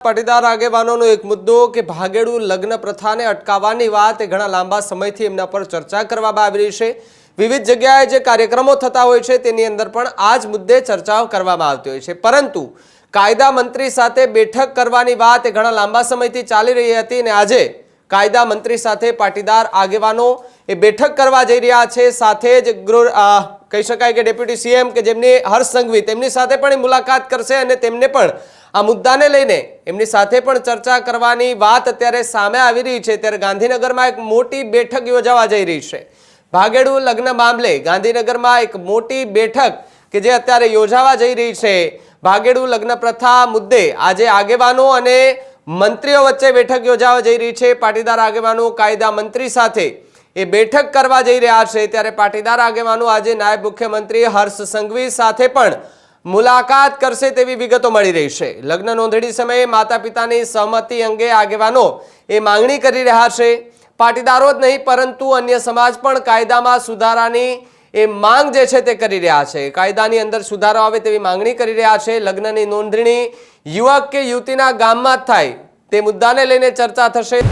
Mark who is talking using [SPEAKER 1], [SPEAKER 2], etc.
[SPEAKER 1] પાટીદાર આગેવાનોનો એક મુદ્દો કે ભાગેડુ લગ્ન પ્રથાને અટકાવવાની વાત ઘણા લાંબા સમયથી એમના પર ચર્ચા કરવામાં આવી રહી છે। વિવિધ જગ્યાએ જે કાર્યક્રમો થતા હોય છે તેની અંદર પણ આ જ મુદ્દે ચર્ચાઓ કરવામાં આવતી હોય છે, પરંતુ કાયદા મંત્રી સાથે બેઠક કરવાની વાત ઘણા લાંબા સમયથી ચાલી રહી હતી અને આજે કાયદા મંત્રી સાથે પાટીદાર આગેવાનો એ બેઠક કરવા જઈ રહ્યા છે। સાથે જ કહી શકાય કે ડેપ્યુટી સીએમ કે જેમની હર્ષ સંઘવી તેમની સાથે પણ મુલાકાત કરશે અને તેમને પણ આ મુદ્દાને લઈને એમની સાથે પણ ચર્ચા કરવાની વાત અત્યારે સામે આવી રહી છે। ત્યારે ગાંધીનગરમાં એક મોટી બેઠક યોજાવા જઈ રહી છે। ભાગેડુ લગ્ન મામલે ગાંધીનગરમાં એક મોટી બેઠક કે જે અત્યારે યોજાવા જઈ રહી છે। ભાગેડુ લગ્ન પ્રથા મુદ્દે આજે આગેવાનો અને મંત્રીઓ વચ્ચે બેઠક યોજાવા જઈ રહી છે। પાટીદાર આગેવાનો કાયદા મંત્રી સાથે એ બેઠક કરવા જઈ રહ્યા છે। ત્યારે પાટીદાર આગેવાનો આજે નાયબ મુખ્યમંત્રી હર્ષ સંઘવી સાથે પણ મુલાકાત કરશે તેવી વિગતો મળી રહી છે। લગ્ન નોંધણી સમયે માતા પિતાની સહમતિ અંગે આગેવાનો એ માંગણી કરી રહ્યા છે। પાટીદારો જ નહીં પરંતુ અન્ય સમાજ પણ કાયદામાં સુધારાની એ માંગ જે છે તે કરી રહ્યા છે। કાયદાની અંદર સુધારો આવે તેવી માંગણી કરી રહ્યા છે। લગ્નની નોંધણી યુવક કે યુવતીના ગામમાં જ થાય તે મુદ્દાને લઈને ચર્ચા થશે।